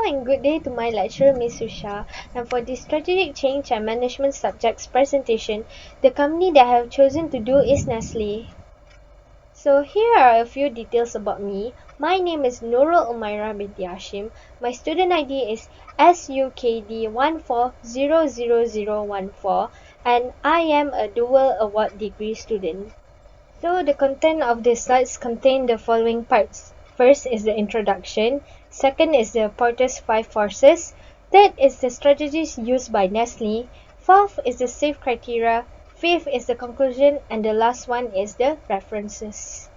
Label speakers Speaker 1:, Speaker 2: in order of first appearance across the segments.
Speaker 1: Hello and good day to my lecturer, Ms. Susha. And for this strategic change and management subjects presentation, the company that I have chosen to do is Nestle. So here are a few details about me. My name is Nurul Umairah binti Hashim. My student ID is SUKD1400014 and I am a dual award degree student. So the content of the slides contain the following parts. First is the introduction, second is the Porter's 5 forces, third is the strategies used by Nestle, fourth is the safe criteria, fifth is the conclusion, and the last one is the references.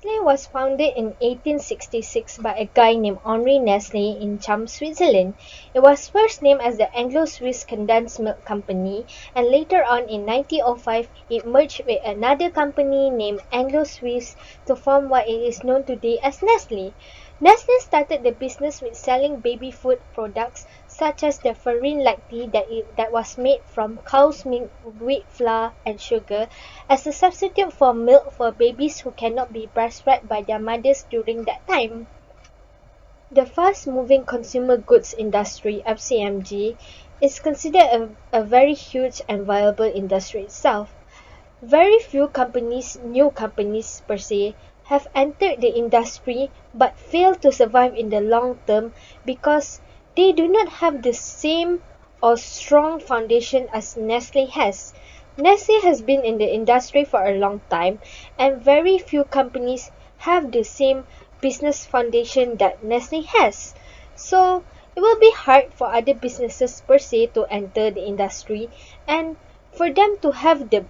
Speaker 1: Nestle was founded in 1866 by a guy named Henri Nestle in Cham, Switzerland. It was first named as the Anglo-Swiss Condensed Milk Company, and later on in 1905 it merged with another company named Anglo-Swiss to form what it is known today as Nestle. Nestle started the business with selling baby food products such as the farine lacti that was made from cow's milk, wheat flour, and sugar as a substitute for milk for babies who cannot be breastfed by their mothers during that time. The fast-moving consumer goods industry (FCMG) is considered a very huge and viable industry itself. Very few companies, new companies per se, have entered the industry but failed to survive in the long term because they do not have the same or strong foundation as Nestle has. Nestle has been in the industry for a long time and very few companies have the same business foundation that Nestle has. So it will be hard for other businesses per se to enter the industry and for them to have the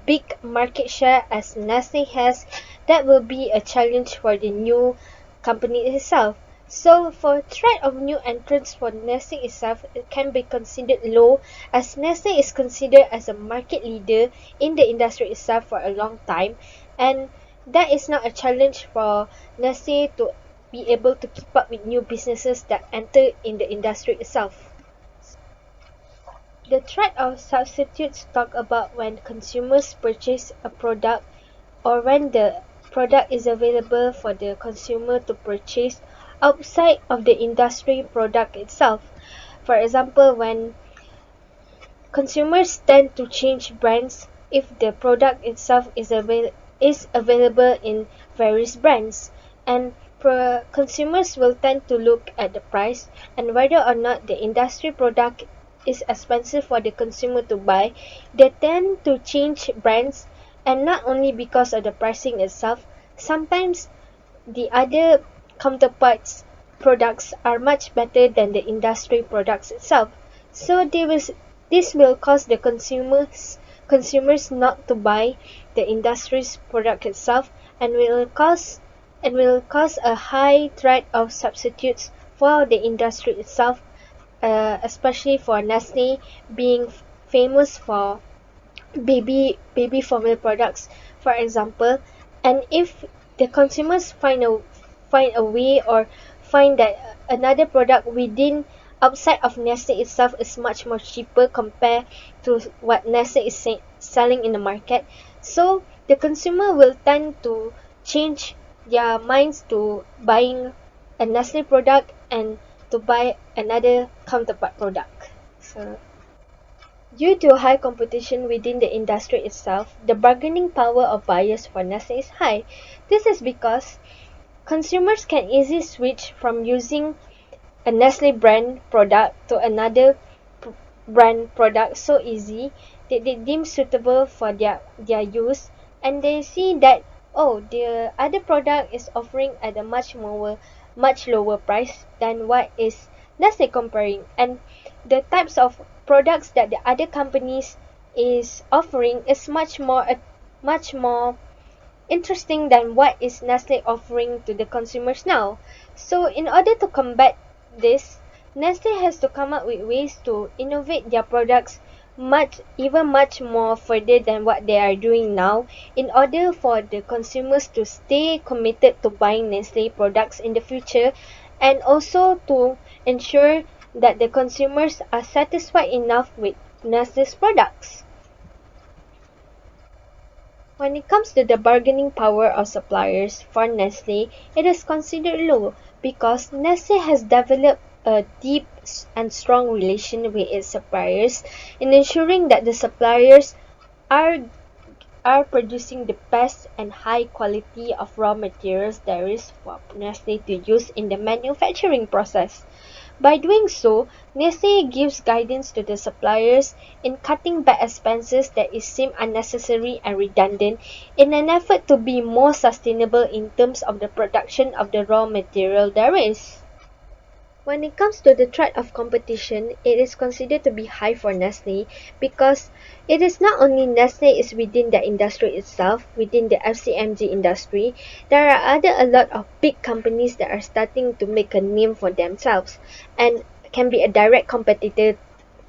Speaker 1: big market share as Nestle has, that will be a challenge for the new company itself. So for threat of new entrants for Nestle itself, it can be considered low as Nestle is considered as a market leader in the industry itself for a long time, and that is not a challenge for Nestle to be able to keep up with new businesses that enter in the industry itself. The threat of substitutes talk about when consumers purchase a product or when the product is available for the consumer to purchase outside of the industry product itself. For example, when consumers tend to change brands if the product itself is available in various brands, and consumers will tend to look at the price and whether or not the industry product is expensive for the consumer to buy. They tend to change brands, and not only because of the pricing itself, sometimes the other counterparts products are much better than the industry products itself. So this will cause the consumers not to buy the industry's product itself and will cause a high threat of substitutes for the industry itself, especially for Nestle being famous for baby formula products, for example. And if the consumers find a way or find that another product within outside of Nestle itself is much more cheaper compared to what Nestle is selling in the market, so the consumer will tend to change their minds to buying a Nestle product and to buy another counterpart product. So due to high competition within the industry itself, the bargaining power of buyers for Nestle is high. This is because consumers can easily switch from using a Nestle brand product to another brand product so easy that they deem suitable for their use, and they see that, oh, the other product is offering at a much lower price than what is Nestle comparing, and the types of products that the other companies is offering is much more interesting than what is Nestle offering to the consumers now. So in order to combat this, Nestle has to come up with ways to innovate their products much more further than what they are doing now in order for the consumers to stay committed to buying Nestle products in the future, and also to ensure that the consumers are satisfied enough with Nestle's products. When it comes to the bargaining power of suppliers for Nestle, it is considered low because Nestle has developed a deep and strong relation with its suppliers in ensuring that the suppliers are are producing the best and high quality of raw materials there is for Nestle to use in the manufacturing process. By doing so, Nestle gives guidance to the suppliers in cutting back expenses that seem unnecessary and redundant in an effort to be more sustainable in terms of the production of the raw material there is. When it comes to the threat of competition, it is considered to be high for Nestle because it is not only Nestle is within the industry itself, within the FCMG industry, there are a lot of big companies that are starting to make a name for themselves and can be a direct competitor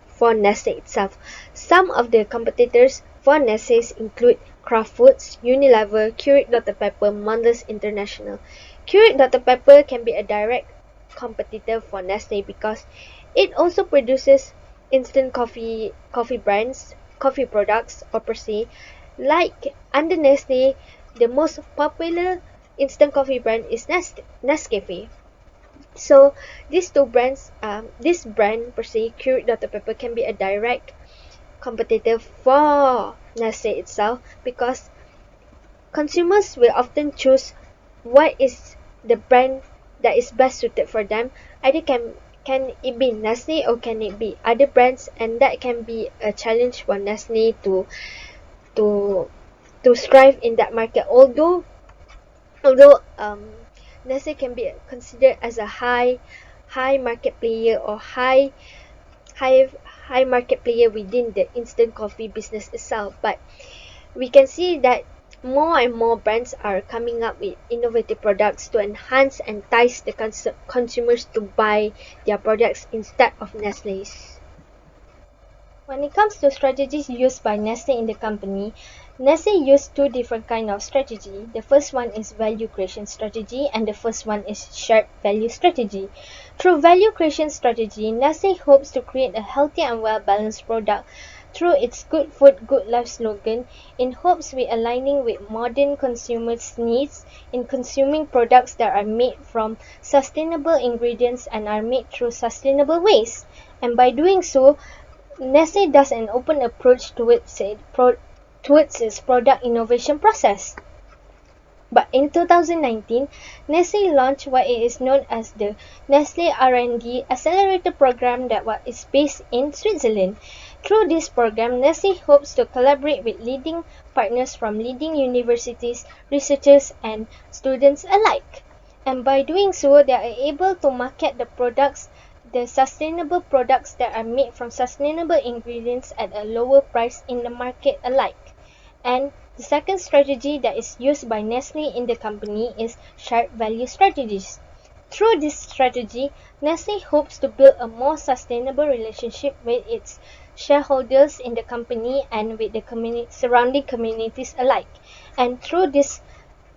Speaker 1: for Nestle itself. Some of the competitors for Nestle include Kraft Foods, Unilever, Keurig Dr Pepper, Mondelez International. Keurig Dr Pepper can be a direct competitor for Nestle because it also produces instant coffee brands, coffee products or per se. Like under Nestle, the most popular instant coffee brand is Nescafe. So these two brands, this brand per se, Keurig Dr Pepper, can be a direct competitor for Nestle itself because consumers will often choose what is the brand that is best suited for them. Either can it be Nestle or can it be other brands, and that can be a challenge for Nestle to to strive in that market. Although Nestle can be considered as a high market player or high high market player within the instant coffee business itself, but we can see that more and more brands are coming up with innovative products to enhance and entice the consumers to buy their products instead of Nestle's. When it comes to strategies used by Nestle in the company, Nestle used two different kind of strategy. The first one is value creation strategy and the first one is shared value strategy. Through value creation strategy, Nestle hopes to create a healthy and well-balanced product through its good food, good life slogan in hopes with aligning with modern consumers' needs in consuming products that are made from sustainable ingredients and are made through sustainable ways. And by doing so, Nestle does an open approach towards its product innovation process. But in 2019, Nestle launched what is known as the Nestle R&D Accelerator Program that is based in Switzerland. Through this program, Nestle hopes to collaborate with leading partners from leading universities, researchers, and students alike. And by doing so, they are able to market the sustainable products that are made from sustainable ingredients at a lower price in the market alike. And the second strategy that is used by Nestle in the company is shared value strategies. Through this strategy, Nestle hopes to build a more sustainable relationship with its shareholders in the company and with the surrounding communities alike. And through this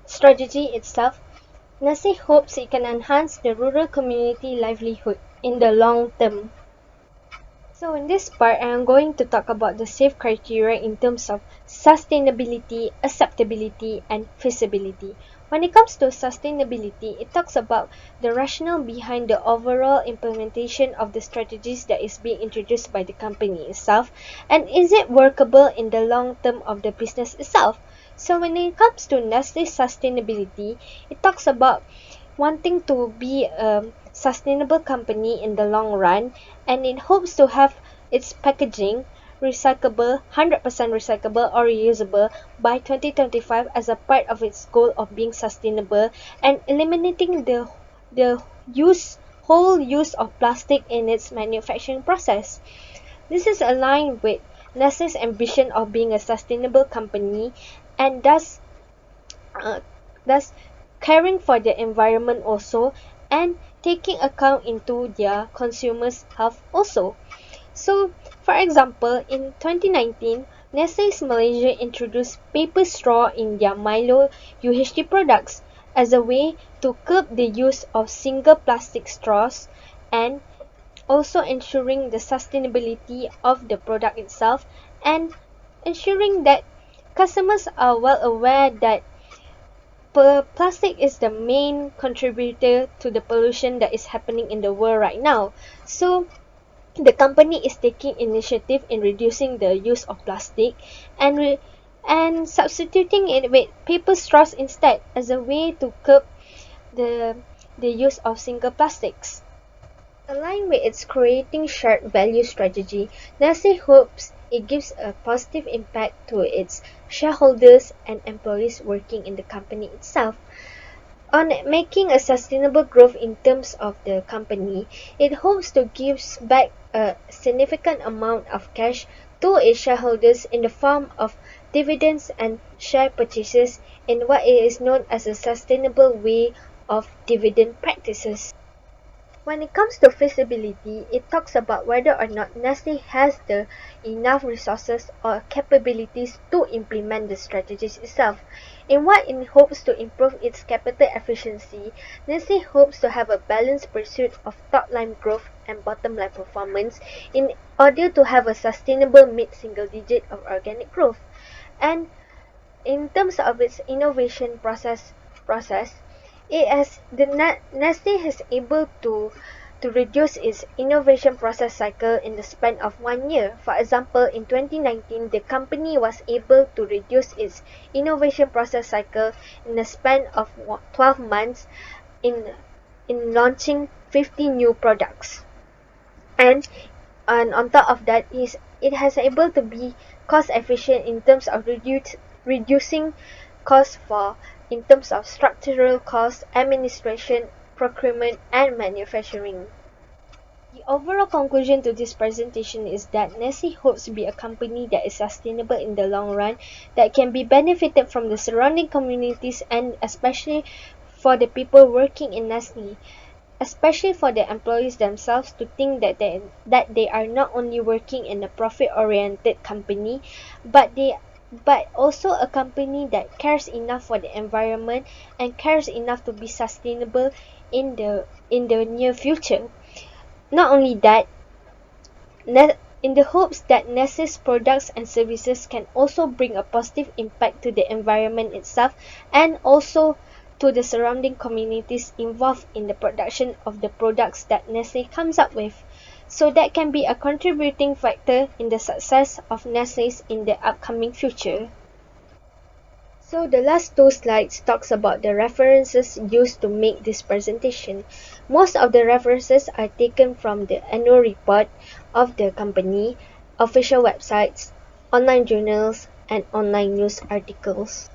Speaker 1: strategy itself, Nestle hopes it can enhance the rural community livelihood in the long term. So in this part, I am going to talk about the safe criteria in terms of sustainability, acceptability, and feasibility. When it comes to sustainability, it talks about the rationale behind the overall implementation of the strategies that is being introduced by the company itself, and is it workable in the long term of the business itself. So when it comes to Nestle sustainability, it talks about wanting to be a sustainable company in the long run, and it hopes to have its packaging recyclable, 100% recyclable or reusable by 2025 as a part of its goal of being sustainable and eliminating the whole use of plastic in its manufacturing process. This is aligned with Nestle's ambition of being a sustainable company and uh, thus caring for the environment also and taking account into their consumers' health also. So, for example, in 2019, Nestle's Malaysia introduced paper straw in their Milo UHT products as a way to curb the use of single plastic straws and also ensuring the sustainability of the product itself and ensuring that Customers are well aware that plastic is the main contributor to the pollution that is happening in the world right now. So the company is taking initiative in reducing the use of plastic and substituting it with paper straws instead as a way to curb the use of single plastics. Aligned with its creating shared value strategy, Nestle hopes it gives a positive impact to its shareholders and employees working in the company itself. On making a sustainable growth in terms of the company, it hopes to give back a significant amount of cash to its shareholders in the form of dividends and share purchases in what is known as a sustainable way of dividend practices. When it comes to feasibility, it talks about whether or not Nestle has the enough resources or capabilities to implement the strategies itself. In what it hopes to improve its capital efficiency, Nestle hopes to have a balanced pursuit of top-line growth and bottom-line performance in order to have a sustainable mid-single digit of organic growth. And in terms of its innovation process, Nestle has able to reduce its innovation process cycle in the span of 1 year. For example, in 2019, the company was able to reduce its innovation process cycle in the span of 12 months in launching 50 new products. And on top of that is it has able to be cost efficient in terms of reducing costs for in terms of structural costs, administration, procurement, and manufacturing. The overall conclusion to this presentation is that Nestle hopes to be a company that is sustainable in the long run, that can be benefited from the surrounding communities and especially for the people working in Nestle, especially for the employees themselves to think that they are not only working in a profit-oriented company, but also a company that cares enough for the environment and cares enough to be sustainable in the near future. Not only that, in the hopes that Nestle's products and services can also bring a positive impact to the environment itself and also to the surrounding communities involved in the production of the products that Nestle comes up with. So that can be a contributing factor in the success of Nestle's in the upcoming future. So the last two slides talks about the references used to make this presentation. Most of the references are taken from the annual report of the company, official websites, online journals, and online news articles.